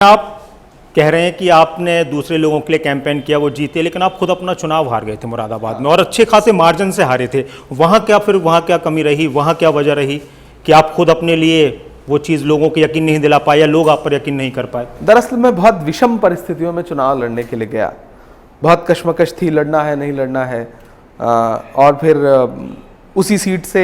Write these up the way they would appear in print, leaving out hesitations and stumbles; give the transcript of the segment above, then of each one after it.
आप कह रहे हैं कि आपने दूसरे लोगों के लिए कैंपेन किया, वो जीते, लेकिन आप खुद अपना चुनाव हार गए थे मुरादाबाद में और अच्छे खासे मार्जिन से हारे थे। वहाँ क्या कमी रही, वहाँ क्या वजह रही कि आप खुद अपने लिए वो चीज़ लोगों को यकीन नहीं दिला पाए या लोग आप पर यकीन नहीं कर पाए? दरअसल मैं बहुत विषम परिस्थितियों में चुनाव लड़ने के लिए गया। बहुत कश्मकश थी, लड़ना है नहीं लड़ना है। और फिर उसी सीट से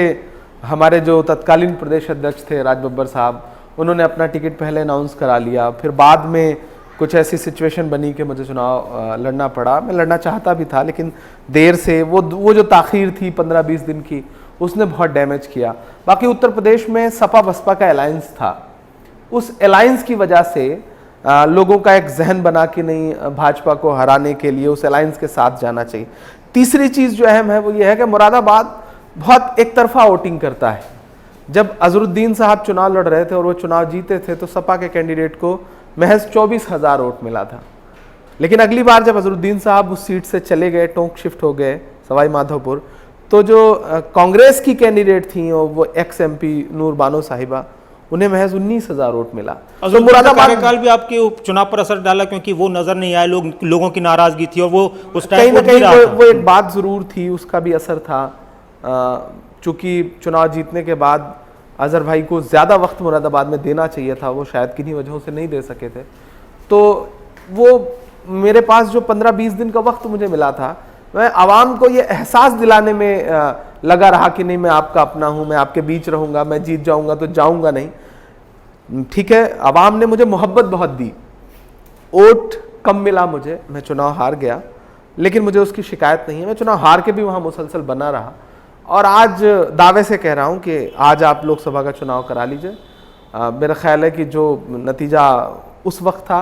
हमारे जो तत्कालीन प्रदेश अध्यक्ष थे राज बब्बर साहब, उन्होंने अपना टिकट पहले अनाउंस करा लिया। फिर बाद में कुछ ऐसी सिचुएशन बनी कि मुझे चुनाव लड़ना पड़ा। मैं लड़ना चाहता भी था, लेकिन देर से वो जो ताख़ीर थी 15-20 दिन की, उसने बहुत डैमेज किया। बाकी उत्तर प्रदेश में सपा बसपा का अलायंस था। उस अलायंस की वजह से लोगों का एक जहन बना कि नहीं, भाजपा को हराने के लिए उस अलायंस के साथ जाना चाहिए। तीसरी चीज़ जो अहम है वो ये है कि मुरादाबाद बहुत एक तरफा वोटिंग करता है। जब अजहरुद्दीन साहब चुनाव लड़ रहे थे और वो चुनाव जीते थे तो सपा के कैंडिडेट को महज 24,000 वोट मिला था। लेकिन अगली बार जब अजहरुद्दीन साहब उस सीट से चले गए, टोंक शिफ्ट हो गए सवाई माधोपुर, तो जो कांग्रेस की कैंडिडेट थी वो एक्स MP नूर बानो साहिबा, उन्हें महज 19,000 वोट मिला। तो मुरादाबाद कार्यकाल भी आपके चुनाव पर असर डाला, क्योंकि वो नजर नहीं आए, लोगों की नाराजगी थी और वो उस टाइम कहीं ना कहीं वो एक बात जरूर थी, उसका भी असर था। चूंकि चुनाव जीतने के बाद अजहर भाई को ज़्यादा वक्त मुरादाबाद में देना चाहिए था, वो शायद किन्हीं वजहों से नहीं दे सके थे। तो वो मेरे पास जो 15-20 दिन का वक्त मुझे मिला था, मैं आवाम को ये एहसास दिलाने में लगा रहा कि नहीं, मैं आपका अपना हूँ, मैं आपके बीच रहूँगा, मैं जीत जाऊँगा तो जाऊँगा नहीं। ठीक है, आवाम ने मुझे मोहब्बत बहुत दी, वोट कम मिला मुझे, मैं चुनाव हार गया, लेकिन मुझे उसकी शिकायत नहीं है। मैं चुनाव हार के भी वहाँ मुसलसल बना रहा और आज दावे से कह रहा हूँ कि आज आप लोकसभा का चुनाव करा लीजिए। मेरा ख्याल है कि जो नतीजा उस वक्त था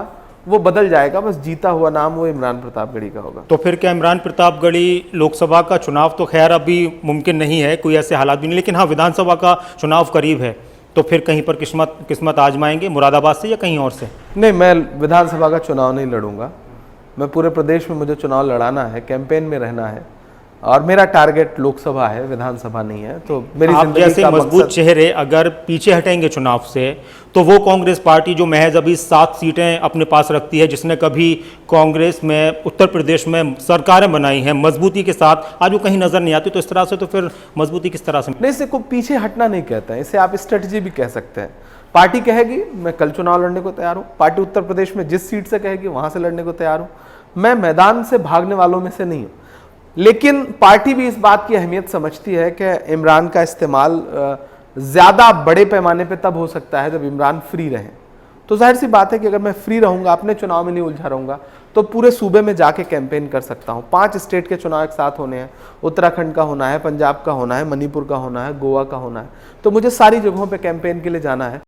वो बदल जाएगा, बस जीता हुआ नाम वो इमरान प्रतापगढ़ी का होगा। तो फिर क्या इमरान प्रतापगढ़ी लोकसभा का चुनाव तो खैर अभी मुमकिन नहीं है, कोई ऐसे हालात भी नहीं, लेकिन हाँ विधानसभा का चुनाव करीब है, तो फिर कहीं पर किस्मत आजमाएंगे मुरादाबाद से या कहीं और से? नहीं, मैं विधानसभा का चुनाव नहीं लड़ूंगा। मैं पूरे प्रदेश में मुझे चुनाव लड़ाना है, कैंपेन में रहना है और मेरा टारगेट लोकसभा है, विधानसभा नहीं है। तो मेरी आप जैसे मजबूत चेहरे अगर पीछे हटेंगे चुनाव से, तो वो कांग्रेस पार्टी जो महज अभी 7 सीटें अपने पास रखती है, जिसने कभी कांग्रेस में उत्तर प्रदेश में सरकारें बनाई हैं मजबूती के साथ, आज वो कहीं नजर नहीं आती। तो इस तरह से तो फिर मजबूती किस तरह से? नहीं, इसे को पीछे हटना नहीं कहते हैं, इसे आप स्ट्रेटजी भी कह सकते हैं। पार्टी कहेगी मैं कल चुनाव लड़ने को तैयार हूँ, पार्टी उत्तर प्रदेश में जिस सीट से कहेगी वहां से लड़ने को तैयार हूँ। मैं मैदान से भागने वालों में से नहीं हूँ, लेकिन पार्टी भी इस बात की अहमियत समझती है कि इमरान का इस्तेमाल ज़्यादा बड़े पैमाने पे तब हो सकता है जब इमरान फ्री रहें। तो जाहिर सी बात है कि अगर मैं फ्री रहूँगा, अपने चुनाव में नहीं उलझा रहूँगा, तो पूरे सूबे में जाके कैंपेन कर सकता हूँ। 5 स्टेट के चुनाव एक साथ होने हैं, उत्तराखंड का होना है, पंजाब का होना है, मणिपुर का होना है, गोवा का होना है, तो मुझे सारी जगहों पर कैंपेन के लिए जाना है।